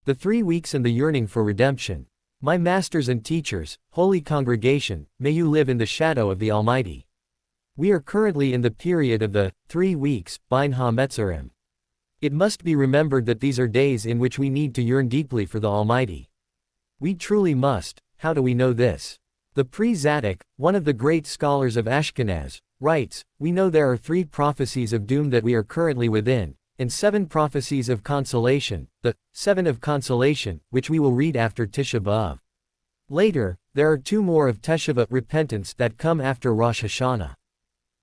The 3 weeks and the yearning for redemption. My masters and teachers, holy congregation, may you live in the shadow of the Almighty. We are currently in the period of the 3 weeks, Bein HaMetzarim. It must be remembered that these are days in which we need to yearn deeply for the Almighty. We truly must. How do we know this? The Pri-Zadok, one of the great scholars of Ashkenaz, writes, "We know there are 3 prophecies of doom that we are currently within, and 7 prophecies of consolation, the 7 of consolation, which we will read after Tisha B'Av. Later, there are 2 more of Teshuvah repentance that come after Rosh Hashanah.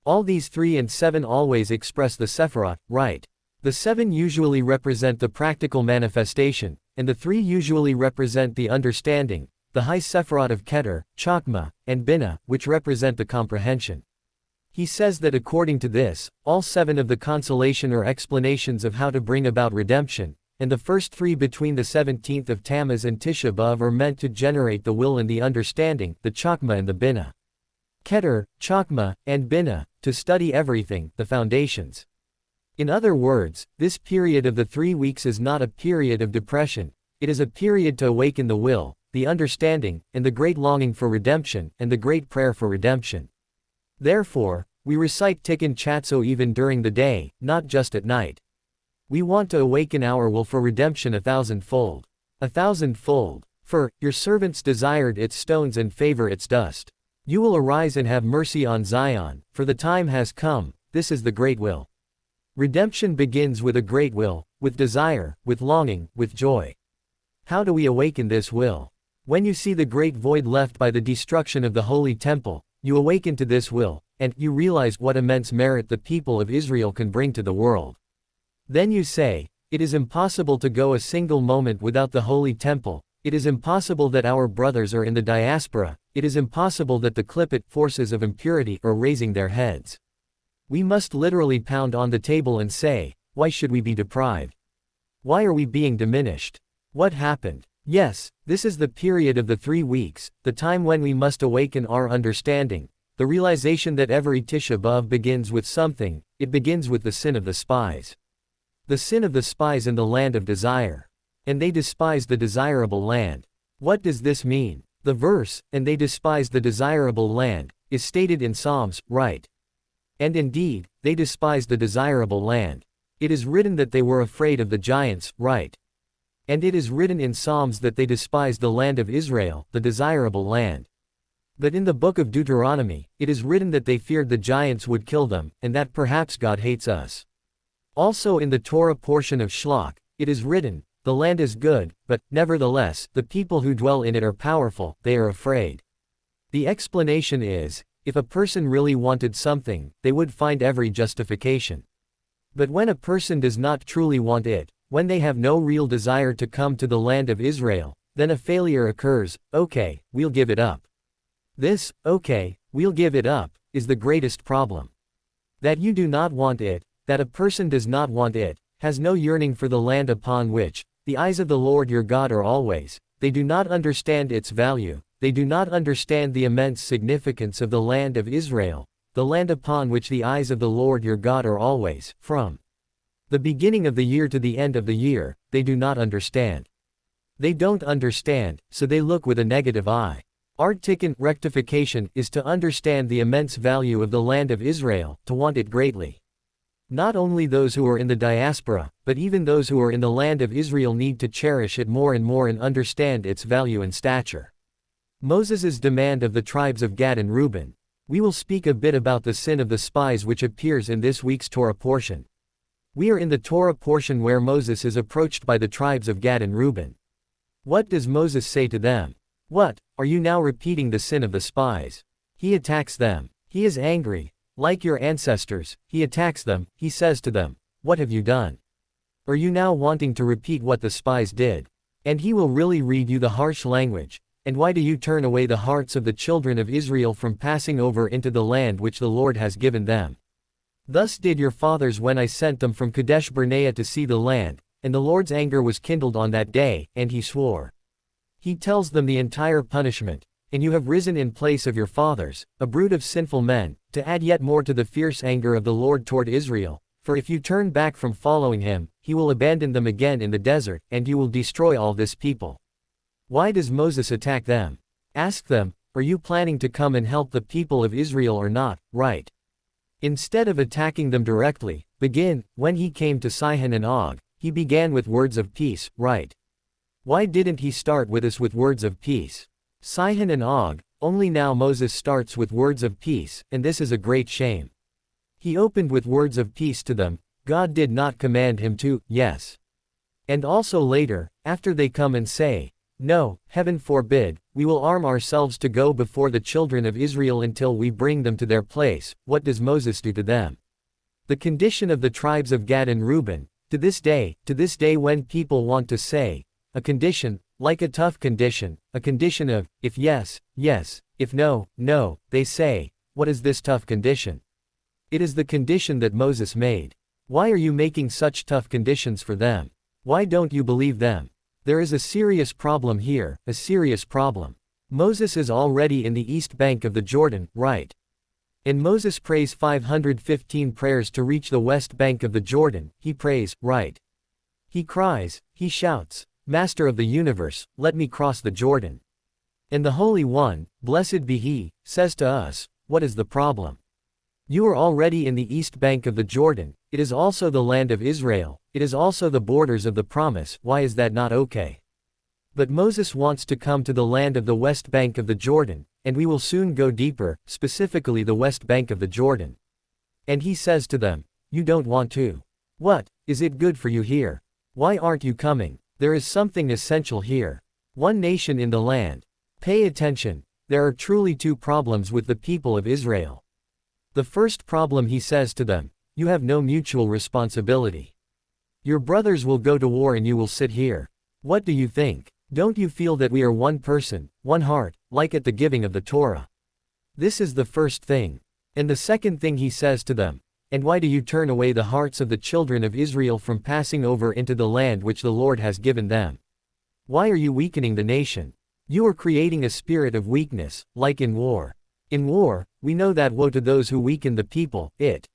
All these 3 and 7 always express the Sephirot, right? The 7 usually represent the practical manifestation, and the 3 usually represent the understanding, the high Sephirot of Keter, Chokmah, and Binah, which represent the comprehension." He says that according to this, all 7 of the consolation are explanations of how to bring about redemption, and the first 3 between the 17th of Tammuz and Tisha B'Av are meant to generate the will and the understanding, the Chokmah and the Binah. Keter, Chokmah, and Binah, to study everything, the foundations. In other words, this period of the 3 weeks is not a period of depression, it is a period to awaken the will, the understanding, and the great longing for redemption, and the great prayer for redemption. Therefore, we recite Tikkun Chatzo even during the day, not just at night. We want to awaken our will for redemption 1,000-fold. 1,000-fold. For, your servants desired its stones and favor its dust. You will arise and have mercy on Zion, for the time has come, this is the great will. Redemption begins with a great will, with desire, with longing, with joy. How do we awaken this will? When you see the great void left by the destruction of the Holy Temple, you awaken to this will, and you realize what immense merit the people of Israel can bring to the world. Then you say, it is impossible to go a single moment without the Holy Temple, it is impossible that our brothers are in the diaspora, it is impossible that the Klippot forces of impurity are raising their heads. We must literally pound on the table and say, why should we be deprived? Why are we being diminished? What happened? Yes, this is the period of the 3 weeks, the time when we must awaken our understanding, the realization that every Tisha B'Av begins with something, it begins with the sin of the spies. The sin of the spies in the land of desire. And they despise the desirable land. What does this mean? The verse, "and they despise the desirable land," is stated in Psalms, right? And indeed, they despised the desirable land. It is written that they were afraid of the giants, right? And it is written in Psalms that they despised the land of Israel, the desirable land. But in the book of Deuteronomy, it is written that they feared the giants would kill them, and that perhaps God hates us. Also in the Torah portion of Shlach, it is written, the land is good, but, nevertheless, the people who dwell in it are powerful, they are afraid. The explanation is, if a person really wanted something, they would find every justification. But when a person does not truly want it, when they have no real desire to come to the land of Israel, then a failure occurs. Okay, we'll give it up. This, okay, we'll give it up, is the greatest problem. That you do not want it, that a person does not want it, has no yearning for the land upon which the eyes of the Lord your God are always, they do not understand its value, they do not understand the immense significance of the land of Israel, the land upon which the eyes of the Lord your God are always, from the beginning of the year to the end of the year, they do not understand. They don't understand, so they look with a negative eye. Our tikkun rectification is to understand the immense value of the land of Israel, to want it greatly. Not only those who are in the diaspora, but even those who are in the land of Israel need to cherish it more and more and understand its value and stature. Moses' demand of the tribes of Gad and Reuben. We will speak a bit about the sin of the spies which appears in this week's Torah portion. We are in the Torah portion where Moses is approached by the tribes of Gad and Reuben. What does Moses say to them? What, are you now repeating the sin of the spies? He attacks them. He is angry. Like your ancestors, he attacks them, he says to them, what have you done? Are you now wanting to repeat what the spies did? And he will really read you the harsh language. And why do you turn away the hearts of the children of Israel from passing over into the land which the Lord has given them? Thus did your fathers when I sent them from Kadesh Barnea to see the land, and the Lord's anger was kindled on that day, and he swore. He tells them the entire punishment, and you have risen in place of your fathers, a brood of sinful men, to add yet more to the fierce anger of the Lord toward Israel, for if you turn back from following him, he will abandon them again in the desert, and you will destroy all this people. Why does Moses attack them? Ask them, are you planning to come and help the people of Israel or not, right? Instead of attacking them directly, when he came to Sihon and Og, he began with words of peace, right? Why didn't he start with us with words of peace? Sihon and Og, only now Moses starts with words of peace, and this is a great shame. He opened with words of peace to them. God did not command him to, yes. And also later, after they come and say, no, heaven forbid, we will arm ourselves to go before the children of Israel until we bring them to their place, what does Moses do to them? The condition of the tribes of Gad and Reuben, to this day when people want to say, a condition, like a tough condition, a condition of, if yes, yes, if no, no, they say, what is this tough condition? It is the condition that Moses made. Why are you making such tough conditions for them? Why don't you believe them? There is a serious problem here, a serious problem. Moses is already in the east bank of the Jordan, right? And Moses prays 515 prayers to reach the west bank of the Jordan, he prays, right? He cries, he shouts, Master of the universe, let me cross the Jordan. And the Holy One, blessed be he, says to us, what is the problem? You are already in the east bank of the Jordan, it is also the land of Israel, it is also the borders of the promise, why is that not okay? But Moses wants to come to the land of the west bank of the Jordan, and we will soon go deeper, specifically the west bank of the Jordan. And he says to them, you don't want to. What, is it good for you here? Why aren't you coming? There is something essential here. One nation in the land. Pay attention, there are truly two problems with the people of Israel. The first problem, he says to them, you have no mutual responsibility. Your brothers will go to war and you will sit here. What do you think? Don't you feel that we are one person, one heart, like at the giving of the Torah? This is the first thing. And the second thing he says to them, and why do you turn away the hearts of the children of Israel from passing over into the land which the Lord has given them? Why are you weakening the nation? You are creating a spirit of weakness, like in war. In war, we know that woe to those who weaken the people, it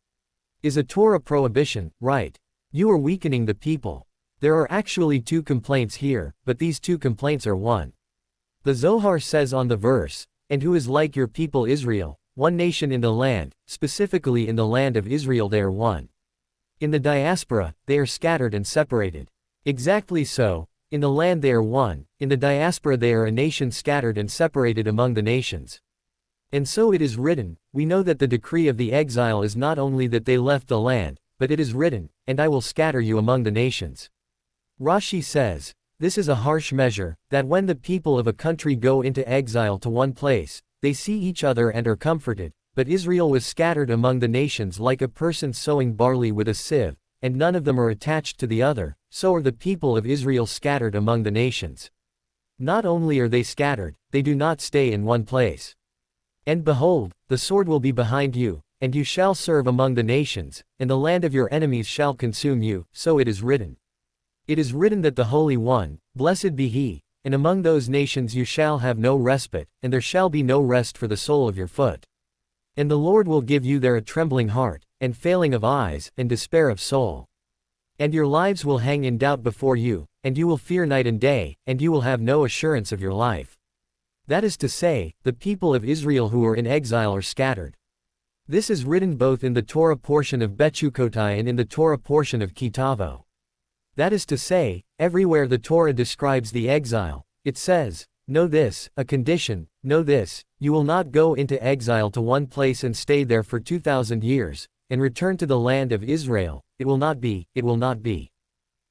is a Torah prohibition, right? You are weakening the people. There are actually two complaints here, but these two complaints are one. The Zohar says on the verse, and who is like your people Israel, one nation in the land, specifically in the land of Israel they are one. In the diaspora, they are scattered and separated. Exactly so, in the land they are one, in the diaspora they are a nation scattered and separated among the nations. And so it is written, we know that the decree of the exile is not only that they left the land, but it is written, and I will scatter you among the nations. Rashi says, this is a harsh measure, that when the people of a country go into exile to one place, they see each other and are comforted, but Israel was scattered among the nations like a person sowing barley with a sieve, and none of them are attached to the other, so are the people of Israel scattered among the nations. Not only are they scattered, they do not stay in one place. And behold, the sword will be behind you, and you shall serve among the nations, and the land of your enemies shall consume you, so it is written. It is written that the Holy One, blessed be he, and among those nations you shall have no respite, and there shall be no rest for the sole of your foot. And the Lord will give you there a trembling heart, and failing of eyes, and despair of soul. And your lives will hang in doubt before you, and you will fear night and day, and you will have no assurance of your life. That is to say, the people of Israel who are in exile are scattered. This is written both in the Torah portion of Bechukotai and in the Torah portion of Kitavo. That is to say, everywhere the Torah describes the exile, it says, know this, a condition, know this, you will not go into exile to one place and stay there for 2,000 years, and return to the land of Israel, it will not be, it will not be.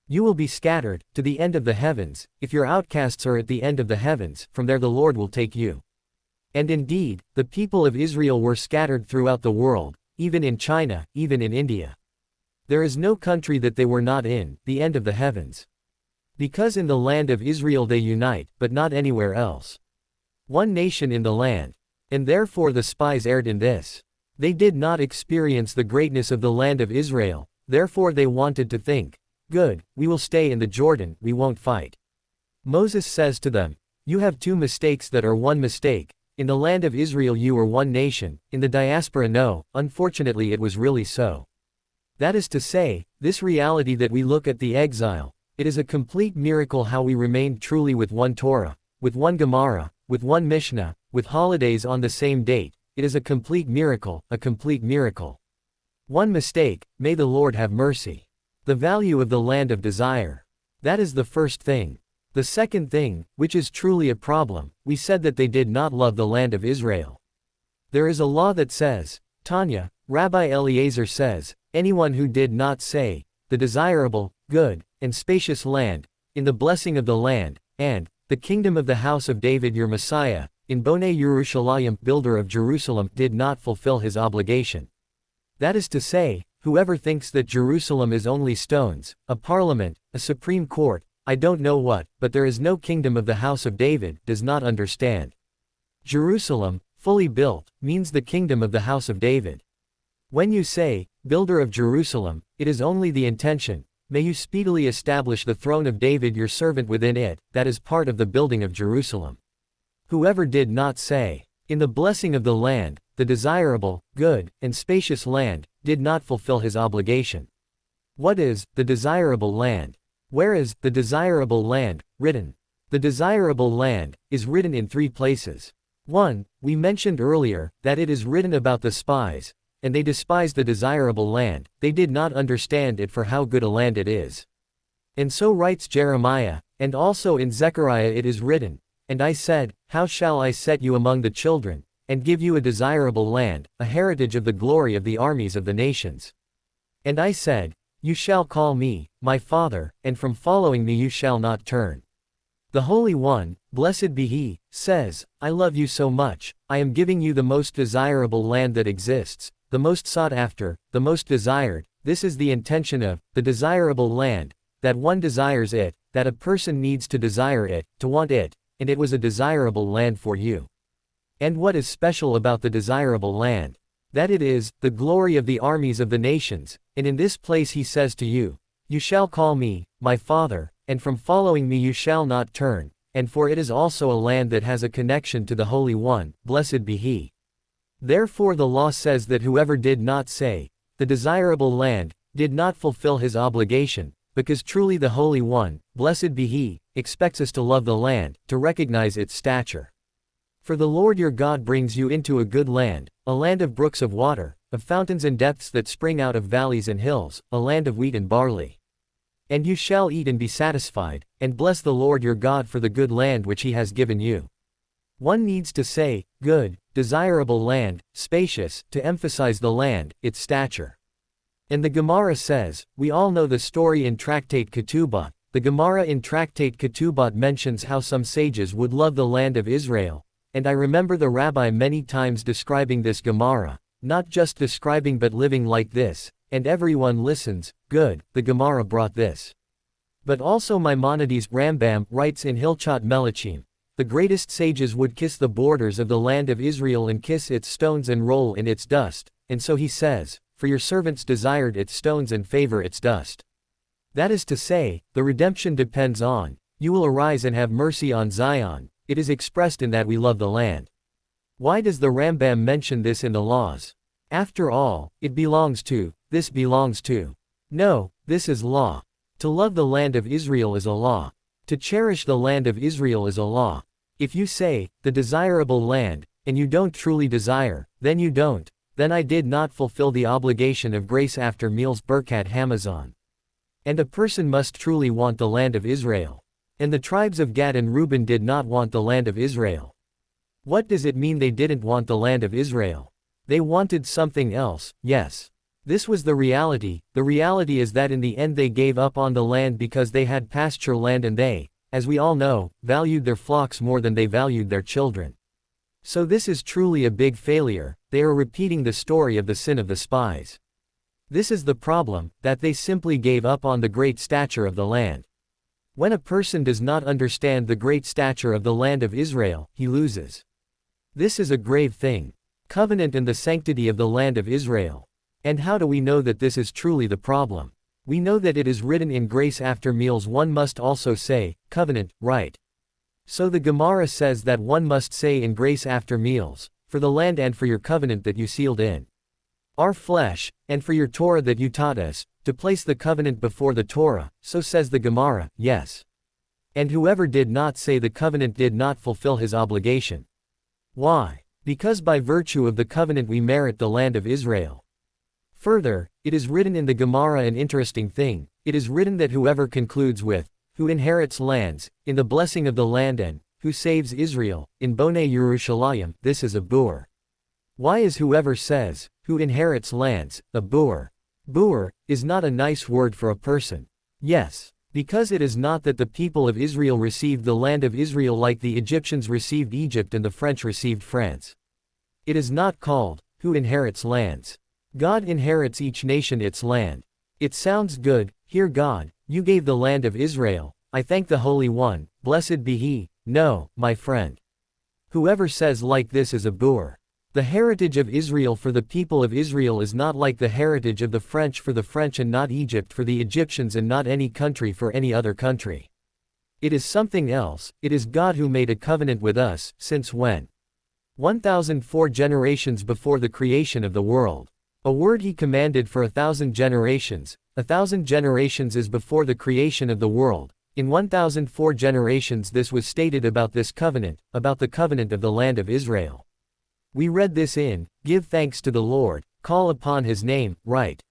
You will be scattered, to the end of the heavens, if your outcasts are at the end of the heavens, from there the Lord will take you. And indeed, the people of Israel were scattered throughout the world, even in China, even in India. There is no country that they were not in, the end of the heavens. Because in the land of Israel they unite, but not anywhere else. One nation in the land. And therefore the spies erred in this. They did not experience the greatness of the land of Israel, therefore they wanted to think, good, we will stay in the Jordan, we won't fight. Moses says to them, you have two mistakes that are one mistake, in the land of Israel you are one nation, in the diaspora no, unfortunately it was really so. That is to say, this reality that we look at the exile, it is a complete miracle how we remained truly with one Torah, with one Gemara, with one Mishnah, with holidays on the same date. It is a complete miracle, a complete miracle. One mistake, may the Lord have mercy. The value of the land of desire. That is the first thing. The second thing, which is truly a problem, we said that they did not love the land of Israel. There is a law that says, Tanya, Rabbi Eliezer says, anyone who did not say, the desirable, good, and spacious land, in the blessing of the land, and the kingdom of the house of David your Messiah, in Bonei Yerushalayim, builder of Jerusalem, did not fulfill his obligation. That is to say, whoever thinks that Jerusalem is only stones, a parliament, a supreme court, I don't know what, but there is no kingdom of the house of David, does not understand. Jerusalem, fully built, means the kingdom of the house of David. When you say, builder of Jerusalem, it is only the intention, may you speedily establish the throne of David your servant within it, that is part of the building of Jerusalem. Whoever did not say, in the blessing of the land, the desirable, good, and spacious land, did not fulfill his obligation. What is the desirable land? Where is the desirable land written? The desirable land is written in 3 places. 1. We mentioned earlier that it is written about the spies, and they despised the desirable land, they did not understand it for how good a land it is. And so writes Jeremiah, and also in Zechariah it is written, and I said, how shall I set you among the children, and give you a desirable land, a heritage of the glory of the armies of the nations. And I said, you shall call me, my Father, and from following me you shall not turn. The Holy One, blessed be He, says, I love you so much, I am giving you the most desirable land that exists, the most sought after, the most desired. This is the intention of the desirable land, that one desires it, that a person needs to desire it, to want it, and it was a desirable land for you. And what is special about the desirable land? That it is the glory of the armies of the nations, and in this place He says to you, you shall call me, my Father, and from following me you shall not turn, and for it is also a land that has a connection to the Holy One, blessed be He. Therefore the law says that whoever did not say, the desirable land, did not fulfill his obligation, because truly the Holy One, blessed be He, expects us to love the land, to recognize its stature. For the Lord your God brings you into a good land, a land of brooks of water, of fountains and depths that spring out of valleys and hills, a land of wheat and barley. And you shall eat and be satisfied, and bless the Lord your God for the good land which He has given you. One needs to say, good, desirable land, spacious, to emphasize the land, its stature. And the Gemara says, we all know the story in Tractate Ketubot. The Gemara in Tractate Ketubot mentions how some sages would love the land of Israel, and I remember the rabbi many times describing this Gemara, not just describing but living like this, and everyone listens, good, the Gemara brought this. But also Maimonides Rambam writes in Hilchot Melachim, the greatest sages would kiss the borders of the land of Israel and kiss its stones and roll in its dust, and so he says, for your servants desired its stones and favor its dust. That is to say, the redemption depends on, you will arise and have mercy on Zion. It is expressed in that we love the land. Why does the Rambam mention this in the laws? After all, it belongs to, this belongs to. No, this is law. To love the land of Israel is a law. To cherish the land of Israel is a law. If you say, the desirable land, and you don't truly desire, then you don't, then I did not fulfill the obligation of grace after meals Birkat Hamazon. And a person must truly want the land of Israel. And the tribes of Gad and Reuben did not want the land of Israel. What does it mean they didn't want the land of Israel? They wanted something else, yes. This was the reality. The reality is that in the end they gave up on the land because they had pasture land and they, as we all know, valued their flocks more than they valued their children. So this is truly a big failure. They are repeating the story of the sin of the spies. This is the problem, that they simply gave up on the great stature of the land. When a person does not understand the great stature of the land of Israel, he loses. This is a grave thing. Covenant and the sanctity of the land of Israel. And how do we know that this is truly the problem? We know that it is written in grace after meals. One must also say, covenant, right? So the Gemara says that one must say in grace after meals, for the land and for your covenant that you sealed in. our flesh, and for your Torah that you taught us, to place the covenant before the Torah, so says the Gemara, yes. And whoever did not say the covenant did not fulfill his obligation. Why? Because by virtue of the covenant we merit the land of Israel. Further, it is written in the Gemara an interesting thing, it is written that whoever concludes with, who inherits lands, in the blessing of the land and, who saves Israel, in Bonei Yerushalayim, this is a boor. Why is whoever says, who inherits lands, a boor? Boor, is not a nice word for a person. Yes. Because it is not that the people of Israel received the land of Israel like the Egyptians received Egypt and the French received France. It is not called, who inherits lands. God inherits each nation its land. It sounds good, hear God, you gave the land of Israel, I thank the Holy One, blessed be He. No, my friend. Whoever says like this is a boor. The heritage of Israel for the people of Israel is not like the heritage of the French for the French and not Egypt for the Egyptians and not any country for any other country. It is something else, it is God who made a covenant with us, since when? 1004 generations before the creation of the world. A word He commanded for 1,000 generations, 1,000 generations is before the creation of the world. In 1004 generations this was stated about this covenant, about the covenant of the land of Israel. We read this in, give thanks to the Lord, call upon His name, right.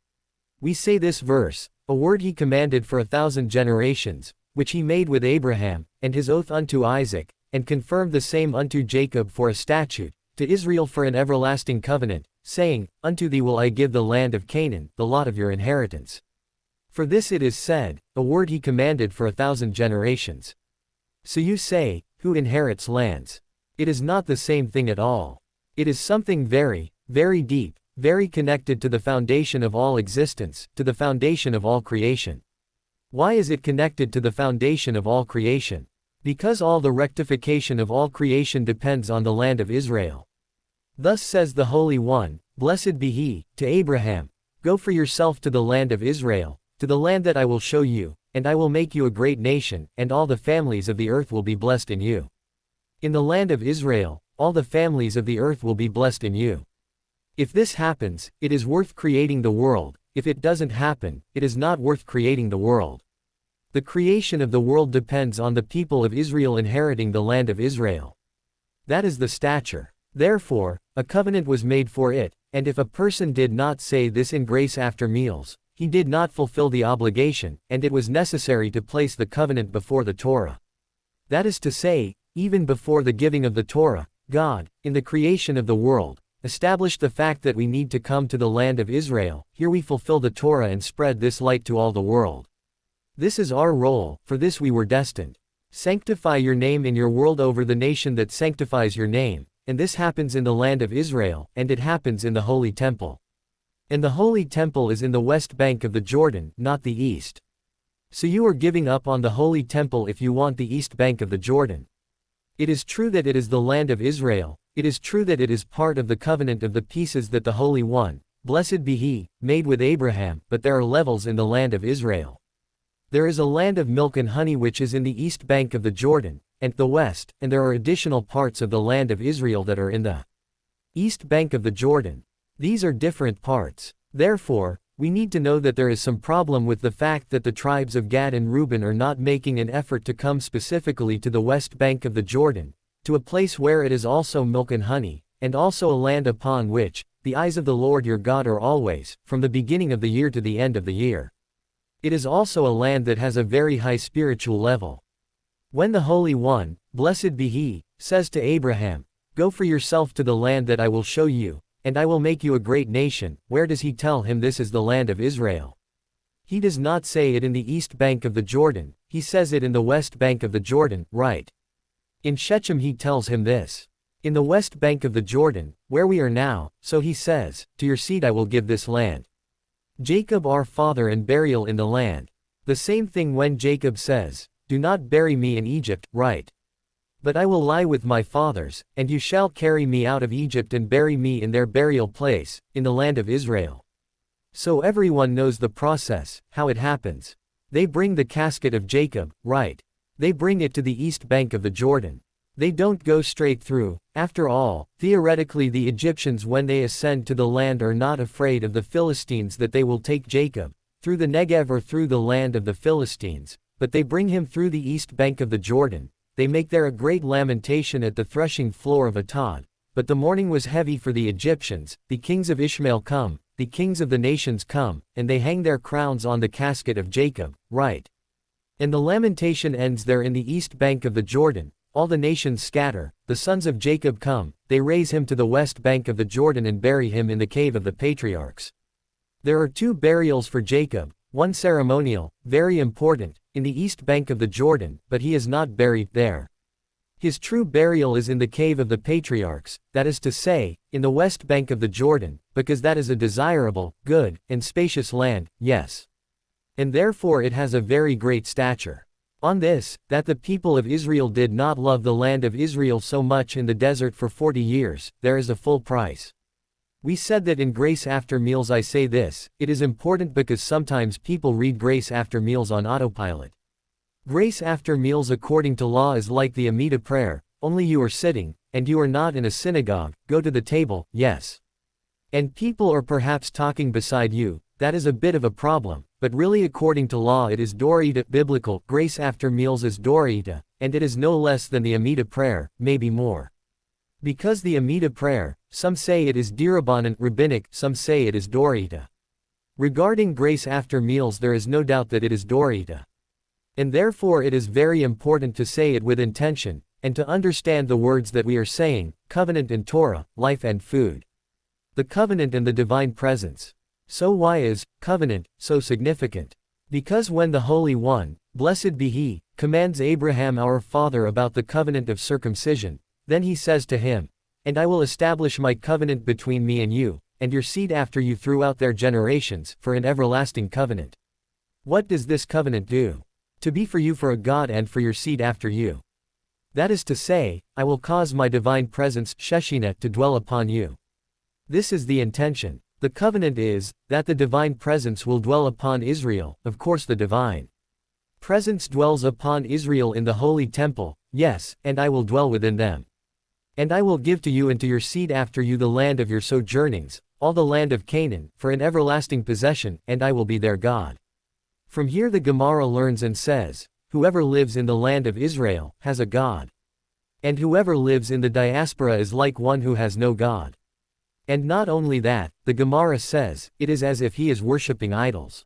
We say this verse, a word He commanded for 1,000 generations, which He made with Abraham, and His oath unto Isaac, and confirmed the same unto Jacob for a statute, to Israel for an everlasting covenant, saying, unto thee will I give the land of Canaan, the lot of your inheritance. For this it is said, a word He commanded for 1,000 generations. So you say, who inherits lands? It is not the same thing at all. It is something very, very deep, very connected to the foundation of all existence, to the foundation of all creation. Why is it connected to the foundation of all creation? Because all the rectification of all creation depends on the land of Israel. Thus says the Holy One, blessed be He, to Abraham, go for yourself to the land of Israel, to the land that I will show you, and I will make you a great nation, and all the families of the earth will be blessed in you. In the land of Israel, all the families of the earth will be blessed in you. If this happens, it is worth creating the world, if it doesn't happen, it is not worth creating the world. The creation of the world depends on the people of Israel inheriting the land of Israel. That is the stature. Therefore, a covenant was made for it, and if a person did not say this in grace after meals, he did not fulfill the obligation, and it was necessary to place the covenant before the Torah. That is to say, even before the giving of the Torah, God, in the creation of the world, established the fact that we need to come to the land of Israel. Here we fulfill the Torah and spread this light to all the world. This is our role, for this we were destined. Sanctify your name in your world over the nation that sanctifies your name, and this happens in the land of Israel, and it happens in the Holy Temple. And the Holy Temple is in the west bank of the Jordan, not the east. So you are giving up on the Holy Temple if you want the east bank of the Jordan. It is true that it is the land of Israel, it is true that it is part of the covenant of the pieces that the Holy One, blessed be He, made with Abraham, but there are levels in the land of Israel. There is a land of milk and honey which is in the east bank of the Jordan, and the west, and there are additional parts of the land of Israel that are in the east bank of the Jordan. These are different parts. Therefore, we need to know that there is some problem with the fact that the tribes of Gad and Reuben are not making an effort to come specifically to the west bank of the Jordan, to a place where it is also milk and honey, and also a land upon which the eyes of the Lord your God are always, from the beginning of the year to the end of the year. It is also a land that has a very high spiritual level. When the Holy One, blessed be He, says to Abraham, go for yourself to the land that I will show you, and I will make you a great nation, where does He tell him this is the land of Israel? He does not say it in the east bank of the Jordan, He says it in the west bank of the Jordan, right? In Shechem He tells him this. In the west bank of the Jordan, where we are now, so He says, to your seed I will give this land. Jacob our father and burial in the land. The same thing when Jacob says, do not bury me in Egypt, right? But I will lie with my fathers, and you shall carry me out of Egypt and bury me in their burial place, in the land of Israel. So everyone knows the process, how it happens. They bring the casket of Jacob, right? They bring it to the east bank of the Jordan. They don't go straight through. After all, theoretically the Egyptians when they ascend to the land are not afraid of the Philistines that they will take Jacob, through the Negev or through the land of the Philistines, but they bring him through the east bank of the Jordan. They make there a great lamentation at the threshing floor of Atad. But the mourning was heavy for the Egyptians, the kings of Ishmael come, the kings of the nations come, and they hang their crowns on the casket of Jacob, right? And the lamentation ends there in the east bank of the Jordan. All the nations scatter, the sons of Jacob come, they raise him to the west bank of the Jordan and bury him in the cave of the patriarchs. There are 2 burials for Jacob, one ceremonial, very important, in the east bank of the Jordan, but he is not buried there. His true burial is in the cave of the patriarchs, that is to say, in the west bank of the Jordan, because that is a desirable, good, and spacious land, yes. And therefore it has a very great stature. On this, that the people of Israel did not love the land of Israel so much in the desert for 40 years, there is a full price. We said that in Grace After Meals I say this, it is important because sometimes people read Grace After Meals on autopilot. Grace after meals according to law is like the Amida prayer, only you are sitting, and you are not in a synagogue, go to the table, yes. And people are perhaps talking beside you, that is a bit of a problem, but really according to law it is Doraita, biblical, grace after meals is Doraita, and it is no less than the Amida prayer, maybe more. Because the Amida prayer, some say it is Dirabanan, rabbinic, some say it is Doraita. Regarding grace after meals there is no doubt that it is Doraita. And therefore it is very important to say it with intention, and to understand the words that we are saying, covenant and Torah, life and food. The covenant and the divine presence. So why is covenant so significant? Because when the Holy One, blessed be He, commands Abraham our father about the covenant of circumcision, then He says to him, "And I will establish my covenant between me and you, and your seed after you throughout their generations, for an everlasting covenant." What does this covenant do? To be for you for a God and for your seed after you. That is to say, I will cause my divine presence, Shekhinah, to dwell upon you. This is the intention. The covenant is, that the divine presence will dwell upon Israel, of course the divine presence dwells upon Israel in the holy temple, yes, and I will dwell within them. And I will give to you and to your seed after you the land of your sojournings, all the land of Canaan, for an everlasting possession, and I will be their God. From here the Gemara learns and says, whoever lives in the land of Israel, has a God. And whoever lives in the diaspora is like one who has no God. And not only that, the Gemara says, it is as if he is worshipping idols.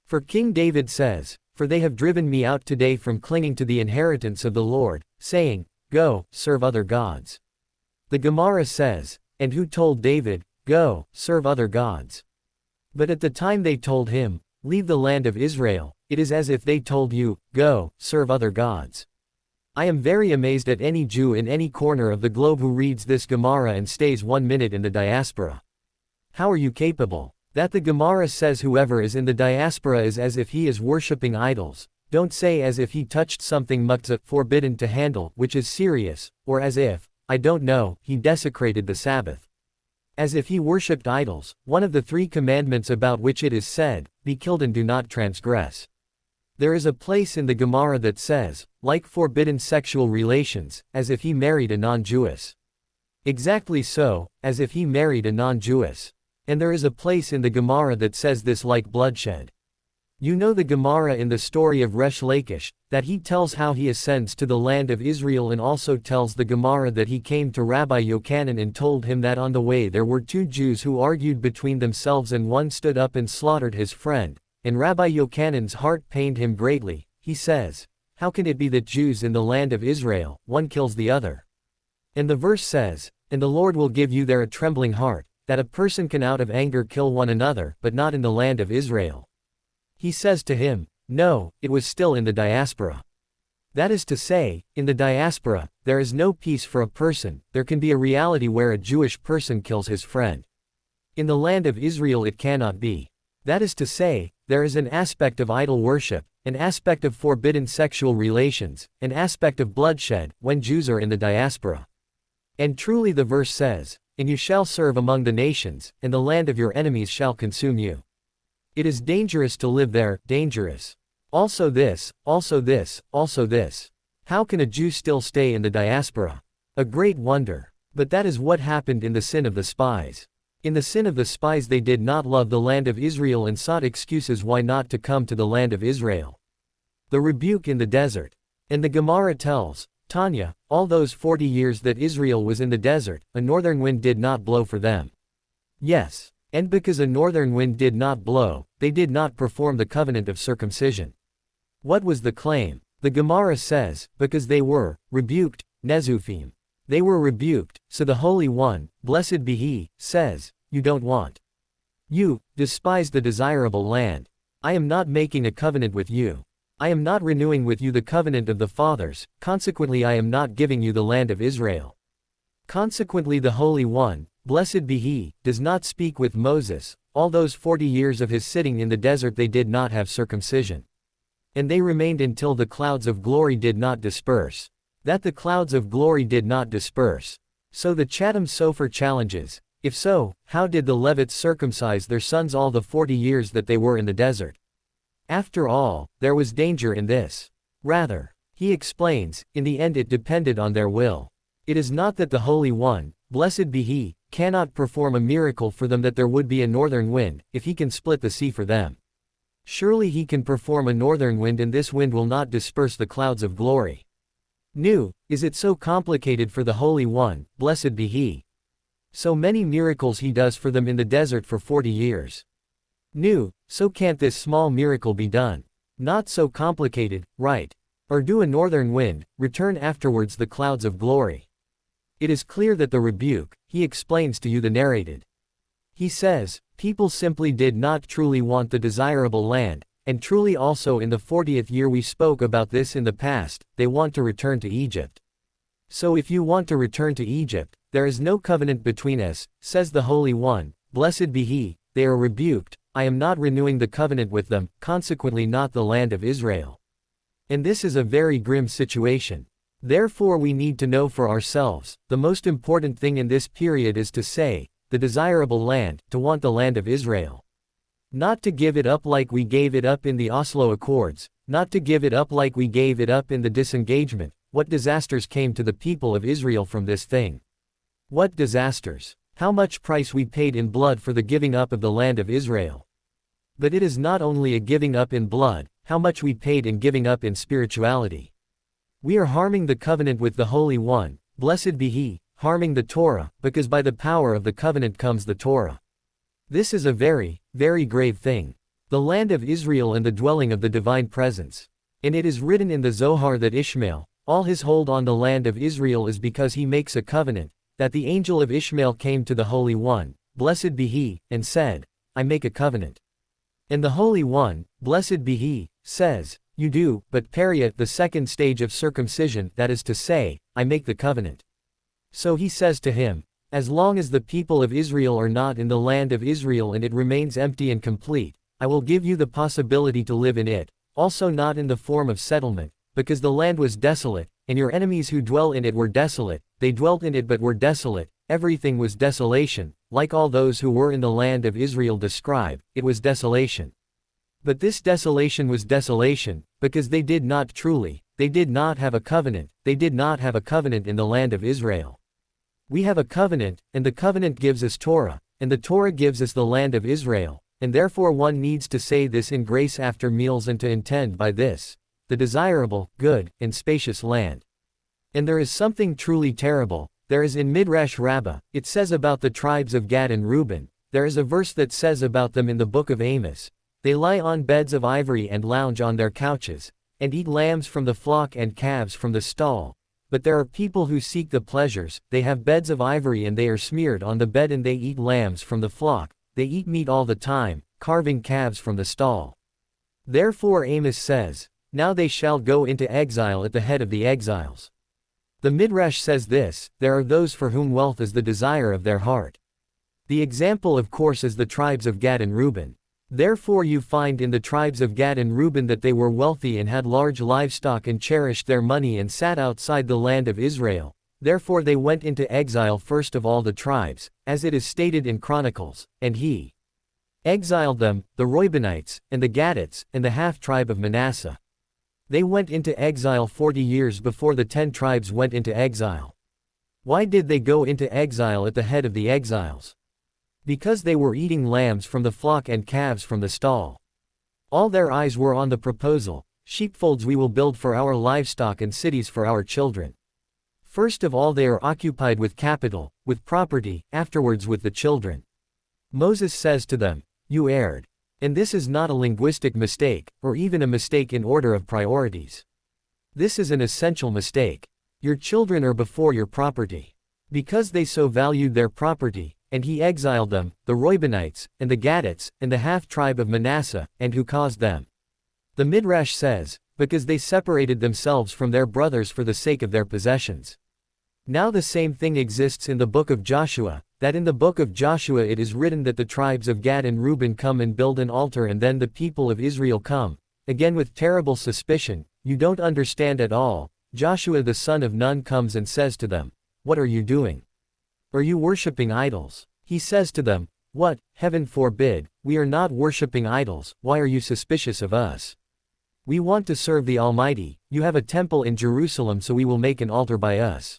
For King David says, "For they have driven me out today from clinging to the inheritance of the Lord, saying, Go, serve other gods." The Gemara says, and who told David, "Go, serve other gods"? But at the time they told him, "Leave the land of Israel," it is as if they told you, "Go, serve other gods." I am very amazed at any Jew in any corner of the globe who reads this Gemara and stays 1 minute in the diaspora. How are you capable? That the Gemara says whoever is in the diaspora is as if he is worshipping idols. Don't say as if he touched something muktzah, forbidden to handle, which is serious, or as if, I don't know, he desecrated the Sabbath. As if he worshipped idols, one of the 3 commandments about which it is said, be killed and do not transgress. There is a place in the Gemara that says, like forbidden sexual relations, as if he married a non-Jewess. Exactly so, as if he married a non-Jewess. And there is a place in the Gemara that says this like bloodshed. You know the Gemara in the story of Resh Lakish, that he tells how he ascends to the land of Israel, and also tells the Gemara that he came to Rabbi Yochanan and told him that on the way there were 2 Jews who argued between themselves and one stood up and slaughtered his friend. And Rabbi Yochanan's heart pained him greatly. He says, how can it be that Jews in the land of Israel, one kills the other? And the verse says, and the Lord will give you there a trembling heart, that a person can out of anger kill one another, but not in the land of Israel. He says to him, no, it was still in the diaspora. That is to say, in the diaspora, there is no peace for a person, there can be a reality where a Jewish person kills his friend. In the land of Israel it cannot be. That is to say, there is an aspect of idol worship, an aspect of forbidden sexual relations, an aspect of bloodshed, when Jews are in the diaspora. And truly the verse says, and you shall serve among the nations, and the land of your enemies shall consume you. It is dangerous to live there, dangerous. Also this, also this, also this. How can a Jew still stay in the diaspora? A great wonder. But that is what happened in the sin of the spies. In the sin of the spies they did not love the land of Israel and sought excuses why not to come to the land of Israel. The rebuke in the desert. And the Gemara tells, Tanya, all those 40 years that Israel was in the desert, a northern wind did not blow for them. Yes. And because a northern wind did not blow, they did not perform the covenant of circumcision. What was the claim? The Gemara says, because they were rebuked, Nezufim. They were rebuked, so the Holy One, blessed be He, says, you don't want. You despise the desirable land. I am not making a covenant with you. I am not renewing with you the covenant of the fathers, consequently I am not giving you the land of Israel. Consequently the Holy One, blessed be He, does not speak with Moses. All those 40 years of his sitting in the desert they did not have circumcision. And they remained until the clouds of glory did not disperse. That the clouds of glory did not disperse. So the Chatham Sofer challenges, if so, how did the Levites circumcise their sons all the 40 years that they were in the desert? After all, there was danger in this. Rather, he explains, in the end it depended on their will. It is not that the Holy One, blessed be He, cannot perform a miracle for them that there would be a northern wind, if He can split the sea for them. Surely He can perform a northern wind and this wind will not disperse the clouds of glory. Is it so complicated for the Holy One, blessed be He? So many miracles He does for them in the desert for 40 years. So can't this small miracle be done? Not so complicated, right? Or do a northern wind, return afterwards the clouds of glory? It is clear that the rebuke, he explains to you the narrated. He says, people simply did not truly want the desirable land, and truly also in the 40th year we spoke about this in the past, they want to return to Egypt. So if you want to return to Egypt, there is no covenant between us, says the Holy One, blessed be He, they are rebuked, I am not renewing the covenant with them, consequently not the land of Israel. And this is a very grim situation. Therefore we need to know for ourselves, the most important thing in this period is to say, the desirable land, to want the land of Israel. Not to give it up like we gave it up in the Oslo Accords, not to give it up like we gave it up in the disengagement. What disasters came to the people of Israel from this thing? What disasters? How much price we paid in blood for the giving up of the land of Israel. But it is not only a giving up in blood, how much we paid in giving up in spirituality. We are harming the covenant with the Holy One, blessed be He, harming the Torah, because by the power of the covenant comes the Torah. This is a very, very grave thing. The land of Israel and the dwelling of the divine presence. And it is written in the Zohar that Ishmael, all his hold on the land of Israel is because he makes a covenant, that the angel of Ishmael came to the Holy One, blessed be He, and said, I make a covenant. And the Holy One, blessed be He, says, you do, but period the second stage of circumcision, that is to say, I make the covenant. So he says to him, as long as the people of Israel are not in the land of Israel and it remains empty and complete, I will give you the possibility to live in it, also not in the form of settlement, because the land was desolate, and your enemies who dwell in it were desolate, they dwelt in it but were desolate, everything was desolation, like all those who were in the land of Israel describe, it was desolation. But this desolation was desolation, because they did not have a covenant, they did not have a covenant in the land of Israel. We have a covenant, and the covenant gives us Torah, and the Torah gives us the land of Israel, and therefore one needs to say this in grace after meals and to intend by this, the desirable, good, and spacious land. And there is something truly terrible, there is in Midrash Rabbah, it says about the tribes of Gad and Reuben, there is a verse that says about them in the book of Amos, they lie on beds of ivory and lounge on their couches, and eat lambs from the flock and calves from the stall. But there are people who seek the pleasures, they have beds of ivory and they are smeared on the bed and they eat lambs from the flock, they eat meat all the time, carving calves from the stall. Therefore Amos says, now they shall go into exile at the head of the exiles. The Midrash says this, there are those for whom wealth is the desire of their heart. The example of course is the tribes of Gad and Reuben. Therefore you find in the tribes of Gad and Reuben that they were wealthy and had large livestock and cherished their money and sat outside the land of Israel. Therefore they went into exile first of all the tribes, as it is stated in Chronicles, and he exiled them, the Reubenites, and the Gadites, and the half-tribe of Manasseh. They went into exile 40 years before the 10 tribes went into exile. Why did they go into exile at the head of the exiles? Because they were eating lambs from the flock and calves from the stall. All their eyes were on the proposal, sheepfolds we will build for our livestock and cities for our children. First of all they are occupied with capital, with property, afterwards with the children. Moses says to them, you erred. And this is not a linguistic mistake, or even a mistake in order of priorities. This is an essential mistake. Your children are before your property. Because they so valued their property, and he exiled them, the Reubenites, and the Gadites, and the half-tribe of Manasseh, and who caused them. The Midrash says, because they separated themselves from their brothers for the sake of their possessions. Now the same thing exists in the book of Joshua, that in the book of Joshua it is written that the tribes of Gad and Reuben come and build an altar and then the people of Israel come, again with terrible suspicion, you don't understand at all. Joshua the son of Nun comes and says to them, what are you doing? Are you worshipping idols? He says to them, what, heaven forbid, we are not worshipping idols, why are you suspicious of us? We want to serve the Almighty, you have a temple in Jerusalem so we will make an altar by us.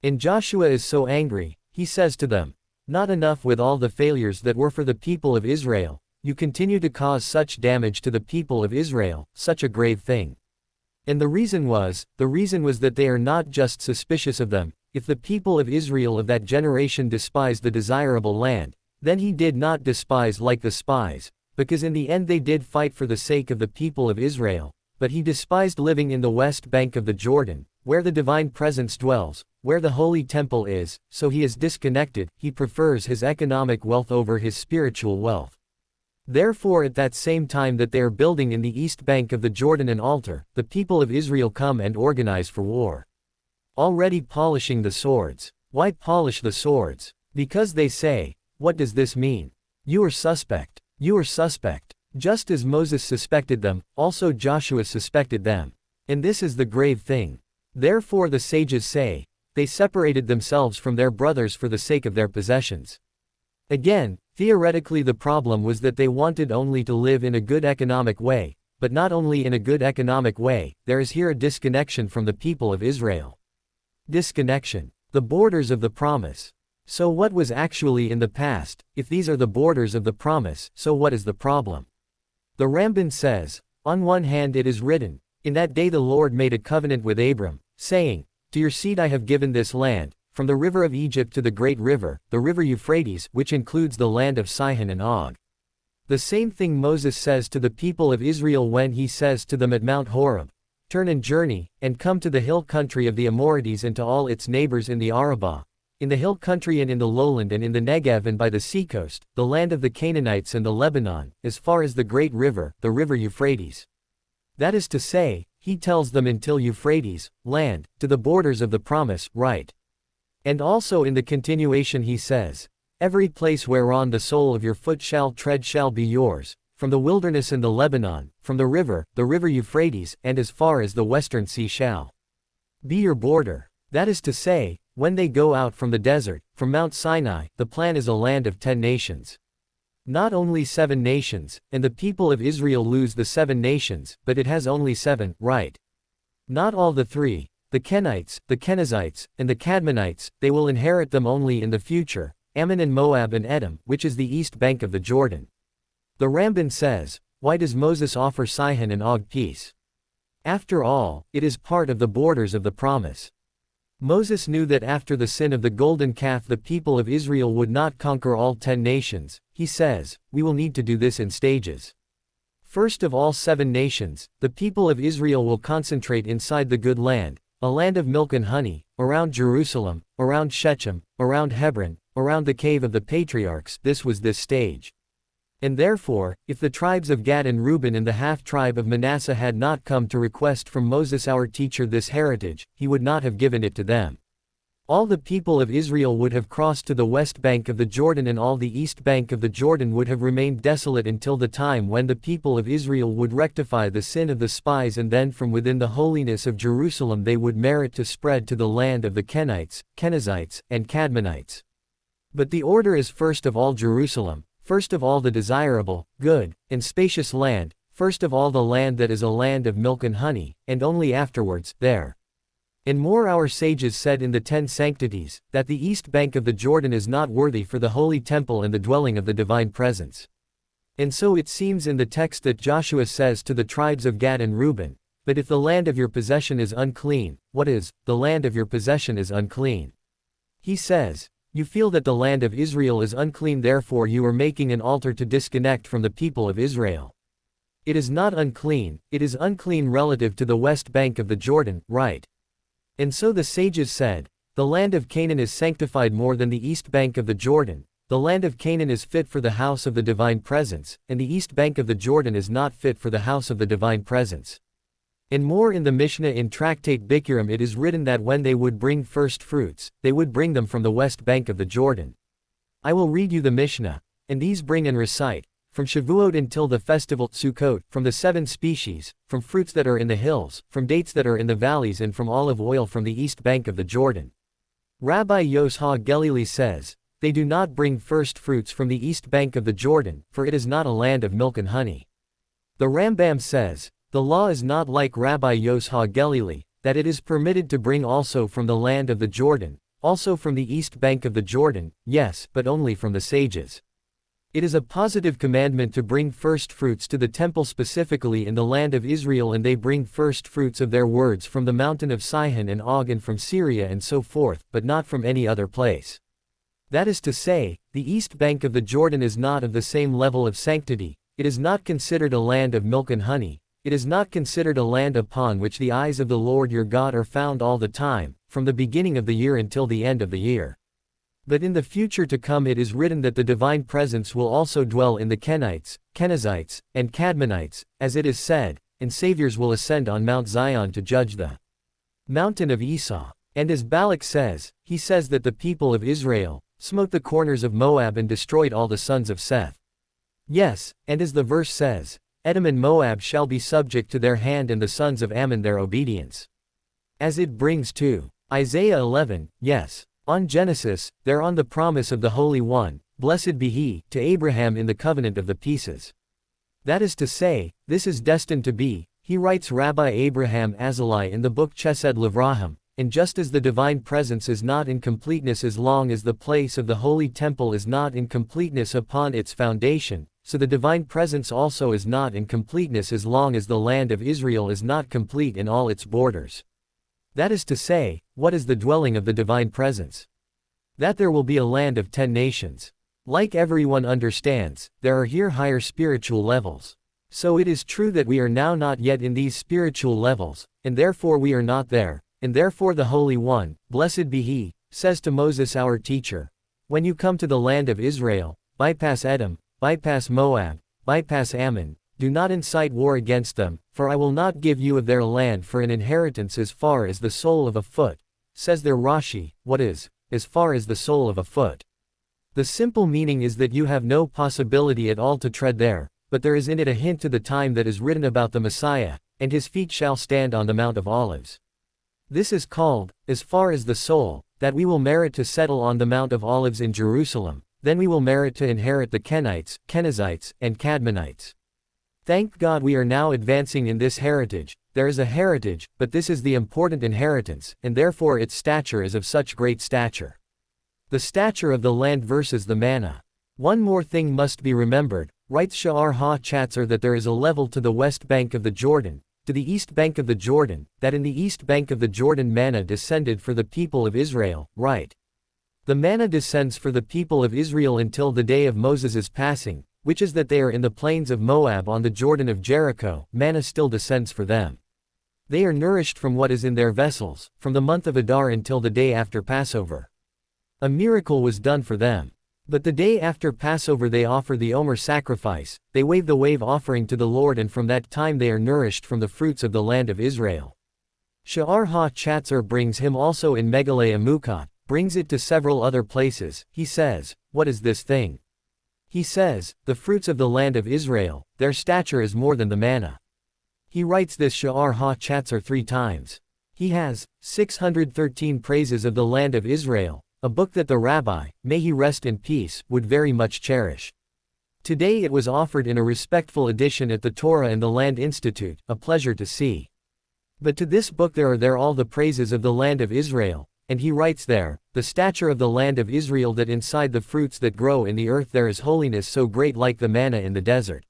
And Joshua is so angry, he says to them, not enough with all the failures that were for the people of Israel, you continue to cause such damage to the people of Israel, such a grave thing. And the reason was that they are not just suspicious of them. If the people of Israel of that generation despised the desirable land, then he did not despise like the spies, because in the end they did fight for the sake of the people of Israel, but he despised living in the west bank of the Jordan, where the divine presence dwells, where the holy temple is, so he is disconnected, he prefers his economic wealth over his spiritual wealth. Therefore at that same time that they are building in the east bank of the Jordan an altar, the people of Israel come and organize for war. Already polishing the swords. Why polish the swords? Because they say, what does this mean? You are suspect. You are suspect. Just as Moses suspected them, also Joshua suspected them. And this is the grave thing. Therefore the sages say, they separated themselves from their brothers for the sake of their possessions. Again, theoretically the problem was that they wanted only to live in a good economic way, but not only in a good economic way, there is here a disconnection from the people of Israel. Disconnection. The borders of the promise. So what was actually in the past? If these are the borders of the promise, so what is the problem? The Ramban says, on one hand it is written, in that day the Lord made a covenant with Abram, saying, to your seed I have given this land, from the river of Egypt to the great river, the river Euphrates, which includes the land of Sihon and Og. The same thing Moses says to the people of Israel when he says to them at Mount Horeb, turn and journey, and come to the hill country of the Amorites and to all its neighbors in the Arabah, in the hill country and in the lowland and in the Negev and by the seacoast, the land of the Canaanites and the Lebanon, as far as the great river, the river Euphrates. That is to say, he tells them until Euphrates, land, to the borders of the promise, right. And also in the continuation he says, every place whereon the sole of your foot shall tread shall be yours, from the wilderness and the Lebanon, from the river Euphrates, and as far as the western sea shall be your border. That is to say, when they go out from the desert, from Mount Sinai, the plan is a land of 10 nations. Not only 7 nations, and the people of Israel lose the 7 nations, but it has only 7, right? Not all the 3, the Kenites, the Kenizzites, and the Cadmonites, they will inherit them only in the future, Ammon and Moab and Edom, which is the east bank of the Jordan. The Ramban says, why does Moses offer Sihon and Og peace? After all, it is part of the borders of the promise. Moses knew that after the sin of the golden calf the people of Israel would not conquer all 10 nations. He says, we will need to do this in stages. First of all 7 nations, the people of Israel will concentrate inside the good land, a land of milk and honey, around Jerusalem, around Shechem, around Hebron, around the cave of the patriarchs. This was this stage. And therefore, if the tribes of Gad and Reuben and the half-tribe of Manasseh had not come to request from Moses our teacher this heritage, he would not have given it to them. All the people of Israel would have crossed to the west bank of the Jordan and all the east bank of the Jordan would have remained desolate until the time when the people of Israel would rectify the sin of the spies and then from within the holiness of Jerusalem they would merit to spread to the land of the Kenites, Kenizzites, and Cadmonites. But the order is first of all Jerusalem, first of all the desirable, good, and spacious land, first of all the land that is a land of milk and honey, and only afterwards, there. And more our sages said in the 10 sanctities, that the east bank of the Jordan is not worthy for the holy temple and the dwelling of the divine presence. And so it seems in the text that Joshua says to the tribes of Gad and Reuben, "But if the land of your possession is unclean, what is, the land of your possession is unclean." He says, "You feel that the land of Israel is unclean, therefore you are making an altar to disconnect from the people of Israel. It is not unclean, it is unclean relative to the west bank of the Jordan, right?" And so the sages said, "The land of Canaan is sanctified more than the east bank of the Jordan. The land of Canaan is fit for the house of the divine presence, and the east bank of the Jordan is not fit for the house of the divine presence." And more in the Mishnah in Tractate Bikurim it is written that when they would bring first fruits, they would bring them from the west bank of the Jordan. I will read you the Mishnah, and these bring and recite, from Shavuot until the festival Sukkot, from the 7 species, from fruits that are in the hills, from dates that are in the valleys, and from olive oil from the east bank of the Jordan. Rabbi Yos HaGelili says, "They do not bring first fruits from the east bank of the Jordan, for it is not a land of milk and honey." The Rambam says, "The law is not like Rabbi Yos HaGelili, that it is permitted to bring also from the land of the Jordan, also from the east bank of the Jordan, yes, but only from the sages. It is a positive commandment to bring first fruits to the temple specifically in the land of Israel, and they bring first fruits of their words from the mountain of Sihon and Og and from Syria and so forth, but not from any other place." That is to say, the east bank of the Jordan is not of the same level of sanctity, it is not considered a land of milk and honey, it is not considered a land upon which the eyes of the Lord your God are found all the time, from the beginning of the year until the end of the year. But in the future to come it is written that the divine presence will also dwell in the Kenites, Kenizzites, and Cadmonites, as it is said, and saviors will ascend on Mount Zion to judge the mountain of Esau. And as Balak says, he says that the people of Israel smote the corners of Moab and destroyed all the sons of Seth. Yes, and as the verse says, Edom and Moab shall be subject to their hand and the sons of Ammon their obedience. As it brings to Isaiah 11, yes. On Genesis, there on the promise of the Holy One, blessed be he, to Abraham in the covenant of the pieces. That is to say, this is destined to be, he writes Rabbi Abraham Azalai in the book Chesed Livrahim, and just as the divine presence is not in completeness as long as the place of the holy temple is not in completeness upon its foundation, so the divine presence also is not in completeness as long as the land of Israel is not complete in all its borders. That is to say, what is the dwelling of the divine presence? That there will be a land of 10 nations. Like everyone understands, there are here higher spiritual levels. So it is true that we are now not yet in these spiritual levels, and therefore we are not there, and therefore the Holy One, blessed be he, says to Moses our teacher, "When you come to the land of Israel, bypass Edom, bypass Moab, bypass Ammon, do not incite war against them, for I will not give you of their land for an inheritance as far as the sole of a foot," says their Rashi. What is, as far as the sole of a foot? The simple meaning is that you have no possibility at all to tread there, but there is in it a hint to the time that is written about the Messiah, and his feet shall stand on the Mount of Olives. This is called, as far as the sole, that we will merit to settle on the Mount of Olives in Jerusalem, then we will merit to inherit the Kenites, Kenizzites, and Cadmonites. Thank God we are now advancing in this heritage. There is a heritage, but this is the important inheritance, and therefore its stature is of such great stature. The stature of the land versus the manna. One more thing must be remembered, writes Sha'ar HaChatzar, that there is a level to the west bank of the Jordan, to the east bank of the Jordan, that in the east bank of the Jordan manna descended for the people of Israel, right? The manna descends for the people of Israel until the day of Moses' passing, which is that they are in the plains of Moab on the Jordan of Jericho, manna still descends for them. They are nourished from what is in their vessels, from the month of Adar until the day after Passover. A miracle was done for them. But the day after Passover they offer the Omer sacrifice, they wave the wave offering to the Lord, and from that time they are nourished from the fruits of the land of Israel. Sha'ar HaChatzar brings him also in Megale Amukot, brings it to several other places. He says, what is this thing? He says, the fruits of the land of Israel, their stature is more than the manna. He writes this Sha'ar HaChatzar 3 times. He has 613 praises of the land of Israel, a book that the rabbi, may he rest in peace, would very much cherish. Today it was offered in a respectful edition at the Torah and the Land Institute, a pleasure to see. But to this book there are all the praises of the land of Israel, and he writes there, the stature of the land of Israel, that inside the fruits that grow in the earth there is holiness so great like the manna in the desert.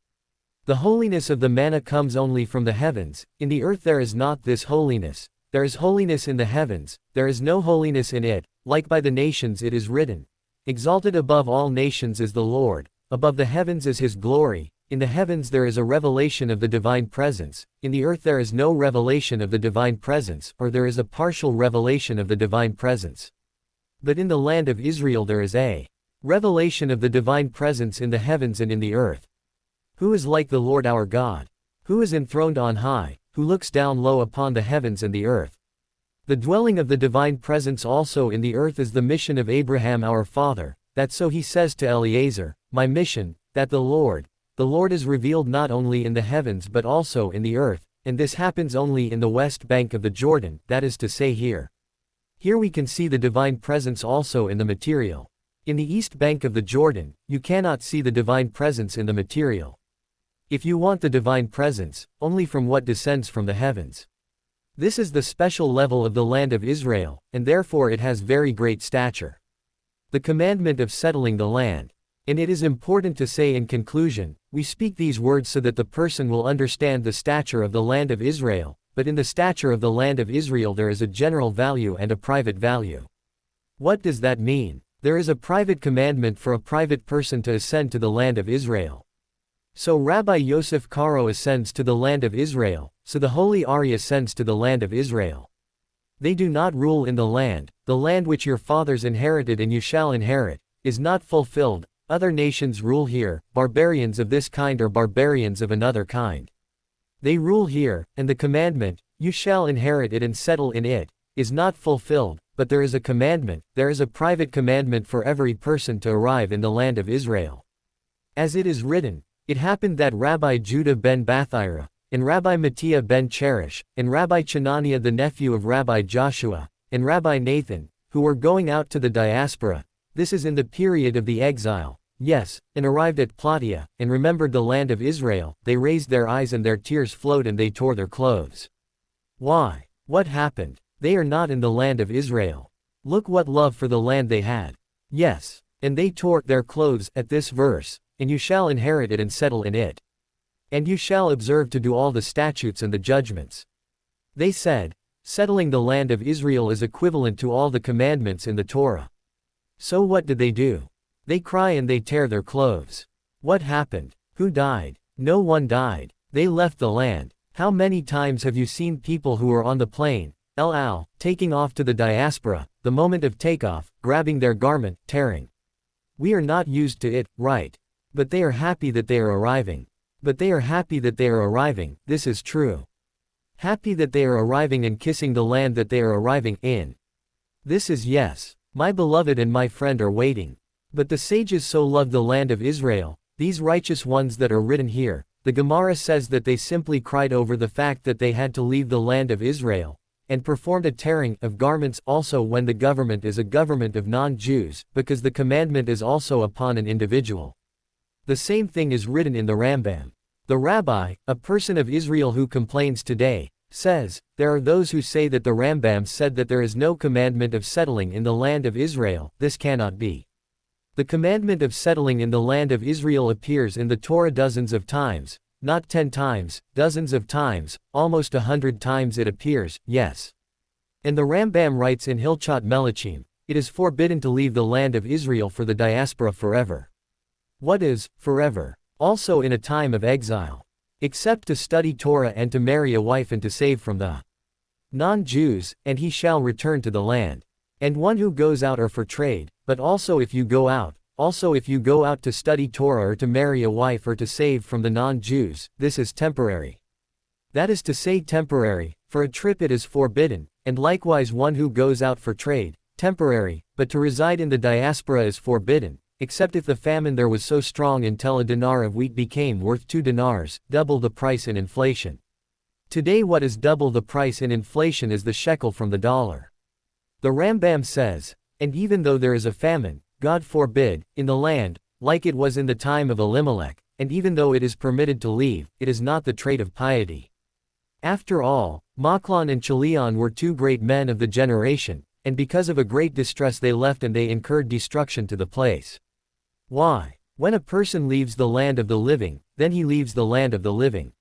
The holiness of the manna comes only from the heavens, in the earth there is not this holiness. There is holiness in the heavens, there is no holiness in it, like by the nations it is written. Exalted above all nations is the Lord, above the heavens is his glory, in the heavens there is a revelation of the divine presence, in the earth there is no revelation of the divine presence, or there is a partial revelation of the divine presence. But in the land of Israel there is a revelation of the divine presence in the heavens and in the earth. Who is like the Lord our God? Who is enthroned on high, who looks down low upon the heavens and the earth? The dwelling of the divine presence also in the earth is the mission of Abraham our father, that so he says to Eliezer, my mission, that the Lord is revealed not only in the heavens but also in the earth, and this happens only in the west bank of the Jordan, that is to say here. Here we can see the divine presence also in the material. In the east bank of the Jordan, you cannot see the divine presence in the material. If you want the divine presence, only from what descends from the heavens. This is the special level of the land of Israel, and therefore it has very great stature. The commandment of settling the land. And it is important to say in conclusion, we speak these words so that the person will understand the stature of the land of Israel, but in the stature of the land of Israel there is a general value and a private value. What does that mean? There is a private commandment for a private person to ascend to the land of Israel. So Rabbi Yosef Karo ascends to the land of Israel, so the Holy Ari ascends to the land of Israel. They do not rule in the land which your fathers inherited and you shall inherit, is not fulfilled. Other nations rule here, barbarians of this kind or barbarians of another kind. They rule here, and the commandment, you shall inherit it and settle in it, is not fulfilled, but there is a commandment, there is a private commandment for every person to arrive in the land of Israel. As it is written, it happened that Rabbi Judah ben Bathira, and Rabbi Mattiah ben Cherish, and Rabbi Chananiah the nephew of Rabbi Joshua, and Rabbi Nathan, who were going out to the diaspora, this is in the period of the exile, yes, and arrived at Plataea, and remembered the land of Israel, they raised their eyes and their tears flowed and they tore their clothes. Why? What happened? They are not in the land of Israel. Look what love for the land they had. Yes, and they tore their clothes at this verse, and you shall inherit it and settle in it. And you shall observe to do all the statutes and the judgments. They said, settling the land of Israel is equivalent to all the commandments in the Torah. So what did they do? They cry and they tear their clothes. What happened? Who died? No one died. They left the land. How many times have you seen people who are on the plane, taking off to the diaspora, the moment of takeoff, grabbing their garment, tearing? We are not used to it, right? But they are happy that they are arriving. This is true. Happy that they are arriving and kissing the land that they are arriving in. This is yes. My beloved and my friend are waiting. But the sages so loved the land of Israel, these righteous ones that are written here, the Gemara says that they simply cried over the fact that they had to leave the land of Israel, and performed a tearing of garments also when the government is a government of non-Jews, because the commandment is also upon an individual. The same thing is written in the Rambam. The rabbi, a person of Israel who complains today, says, there are those who say that the Rambam said that there is no commandment of settling in the land of Israel. This cannot be. The commandment of settling in the land of Israel appears in the Torah dozens of times, not 10 times, dozens of times, almost 100 times it appears, yes. And the Rambam writes in Hilchot Melachim, it is forbidden to leave the land of Israel for the diaspora forever. What is, forever? Also in a time of exile. Except to study Torah and to marry a wife and to save from the non-Jews, and he shall return to the land. And one who goes out or for trade, but also if you go out to study Torah or to marry a wife or to save from the non-Jews, this is temporary. That is to say temporary, for a trip it is forbidden, and likewise one who goes out for trade, temporary, but to reside in the diaspora is forbidden, except if the famine there was so strong until a dinar of wheat became worth 2 dinars, double the price in inflation. Today what is double the price in inflation is the shekel from the dollar. The Rambam says, and even though there is a famine, God forbid, in the land, like it was in the time of Elimelech, and even though it is permitted to leave, it is not the trait of piety. After all, Machlon and Chilion were two great men of the generation, and because of a great distress they left and they incurred destruction to the place. Why? When a person leaves the land of the living, then he leaves the land of the living.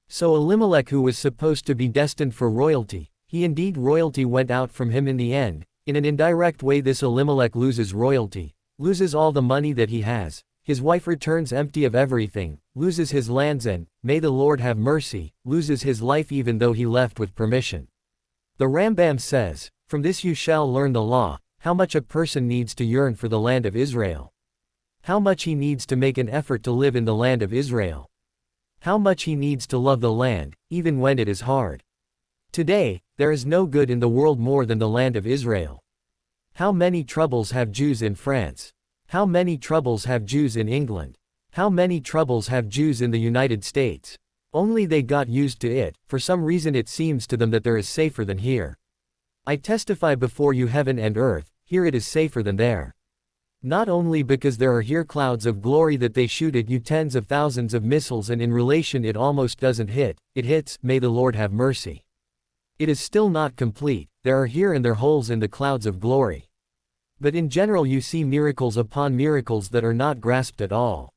So Elimelech, who was supposed to be destined for royalty, royalty went out from him in the end. In an indirect way this Elimelech loses royalty, loses all the money that he has, his wife returns empty of everything, loses his lands and, may the Lord have mercy, loses his life even though he left with permission. The Rambam says, "From this you shall learn the law, how much a person needs to yearn for the land of Israel. How much he needs to make an effort to live in the land of Israel. How much he needs to love the land, even when it is hard. Today, there is no good in the world more than the land of Israel. How many troubles have Jews in France? How many troubles have Jews in England? How many troubles have Jews in the United States? Only they got used to it, for some reason it seems to them that there is safer than here. I testify before you heaven and earth, here it is safer than there. Not only because there are here clouds of glory that they shoot at you tens of thousands of missiles and in relation it almost doesn't hit, it hits, may the Lord have mercy. It is still not complete, there are here and there holes in the clouds of glory. But in general you see miracles upon miracles that are not grasped at all.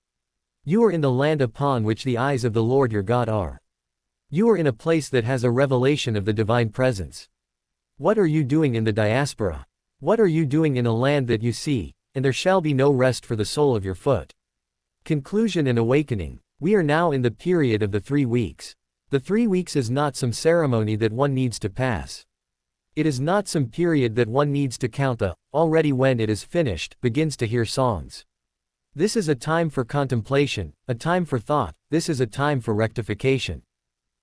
You are in the land upon which the eyes of the Lord your God are. You are in a place that has a revelation of the divine presence. What are you doing in the diaspora? What are you doing in a land that you see, and there shall be no rest for the sole of your foot? Conclusion and awakening. We are now in the period of the 3 weeks. The 3 weeks is not some ceremony that one needs to pass. It is not some period that one needs to count already when it is finished, begins to hear songs. This is a time for contemplation, a time for thought, this is a time for rectification.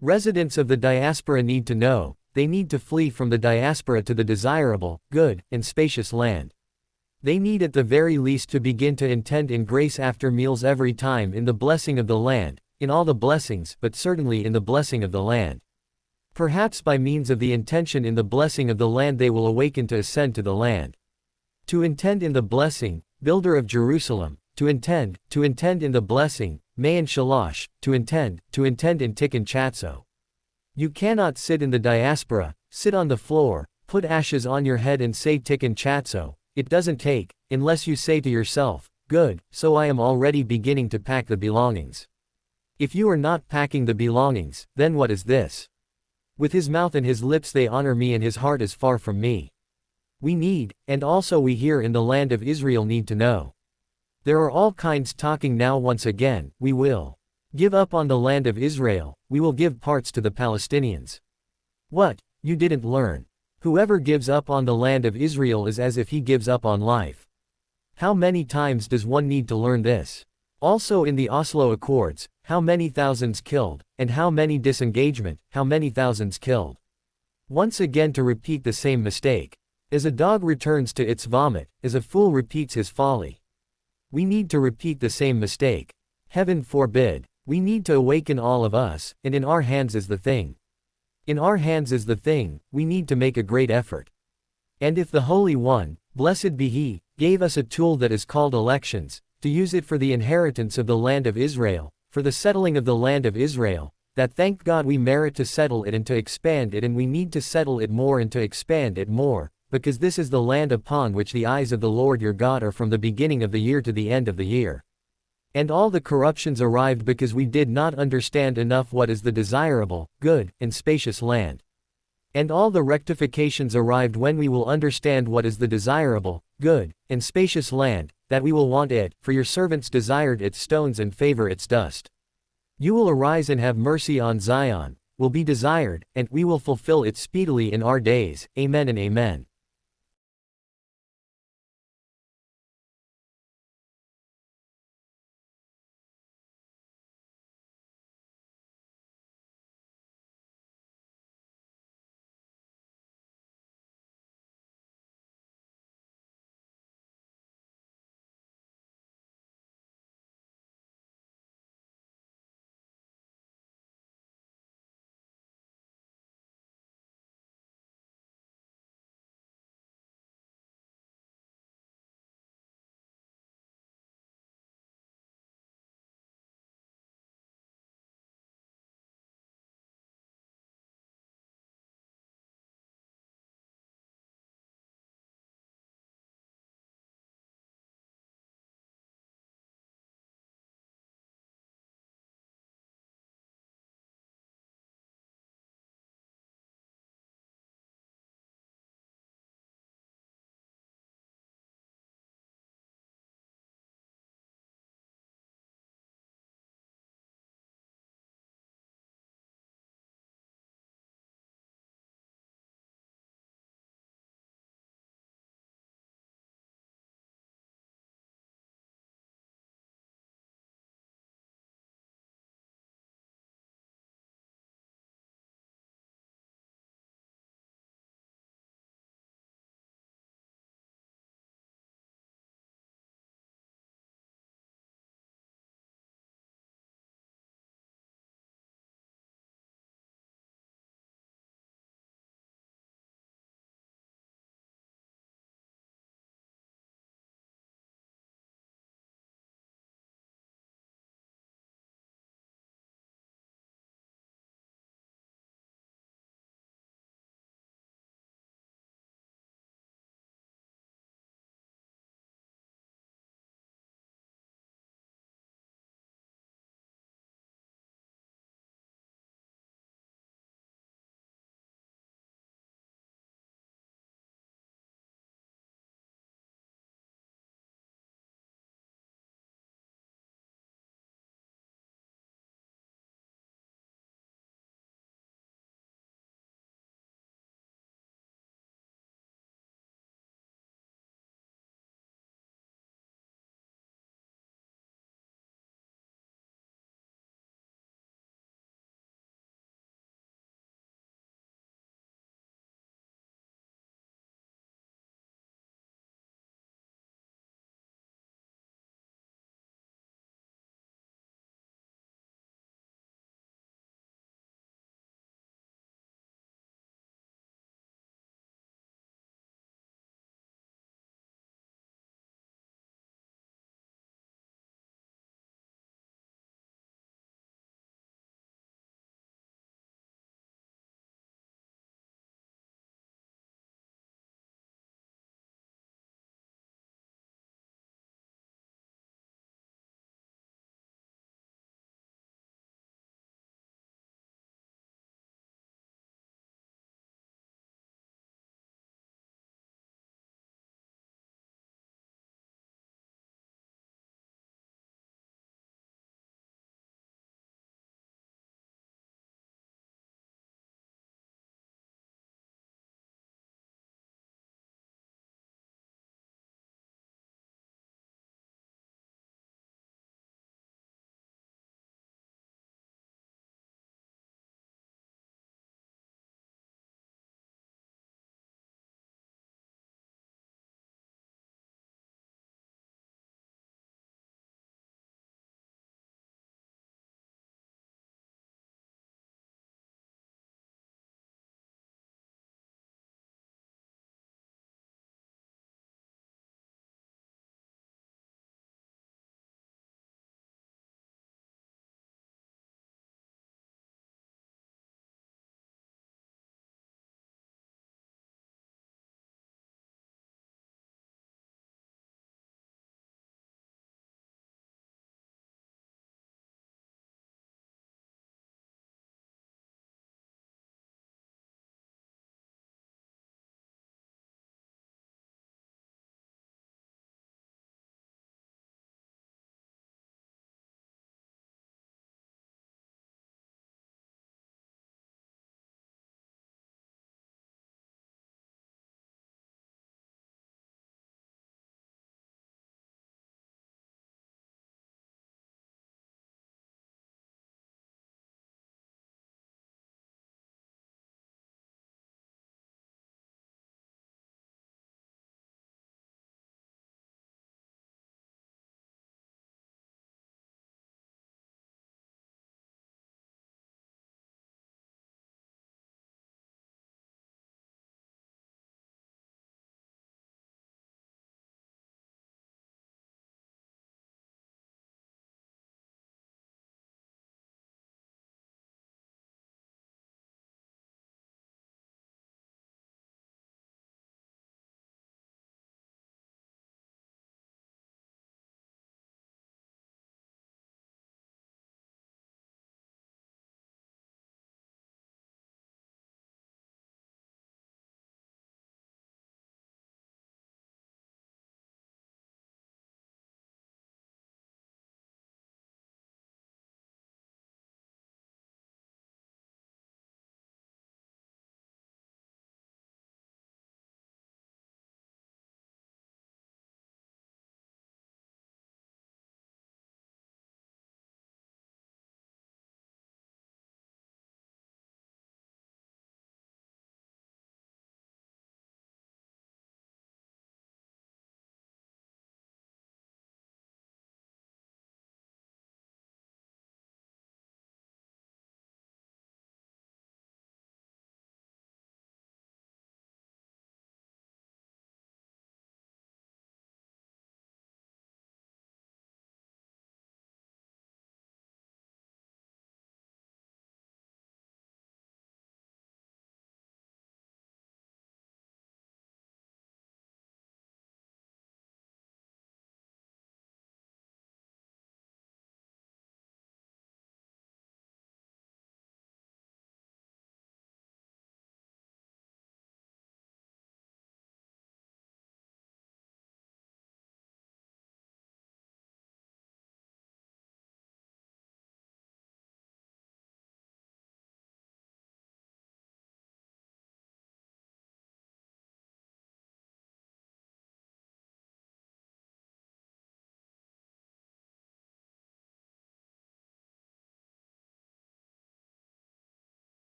Residents of the diaspora need to know, they need to flee from the diaspora to the desirable, good, and spacious land. They need at the very least to begin to intend in grace after meals every time in the blessing of the land, in all the blessings, but certainly in the blessing of the land. Perhaps by means of the intention in the blessing of the land they will awaken to ascend to the land. To intend in the blessing, builder of Jerusalem, to intend in the blessing, Mayan Shalosh, to intend in Tikkun Chatzo. You cannot sit in the diaspora, sit on the floor, put ashes on your head and say Tikkun Chatzo. It doesn't take, unless you say to yourself, good, so I am already beginning to pack the belongings. If you are not packing the belongings, then what is this? With his mouth and his lips they honor me and his heart is far from me. We need, and also we here in the land of Israel need to know. There are all kinds talking now once again, we will give up on the land of Israel, we will give parts to the Palestinians. What? You didn't learn. Whoever gives up on the land of Israel is as if he gives up on life. How many times does one need to learn this? Also in the Oslo Accords, how many thousands killed, and how many disengagement, how many thousands killed. Once again to repeat the same mistake. As a dog returns to its vomit, as a fool repeats his folly. We need to repeat the same mistake. Heaven forbid. We need to awaken all of us, and in our hands is the thing. In our hands is the thing, we need to make a great effort. And if the Holy One, blessed be He, gave us a tool that is called elections, to use it for the inheritance of the land of Israel, for the settling of the land of Israel, that thank God we merit to settle it and to expand it and we need to settle it more and to expand it more, because this is the land upon which the eyes of the Lord your God are from the beginning of the year to the end of the year. And all the corruptions arrived because we did not understand enough what is the desirable, good, and spacious land. And all the rectifications arrived when we will understand what is the desirable, good, and spacious land, that we will want it, for your servants desired its stones and favor its dust. You will arise and have mercy on Zion, will be desired, and we will fulfill it speedily in our days, amen and amen.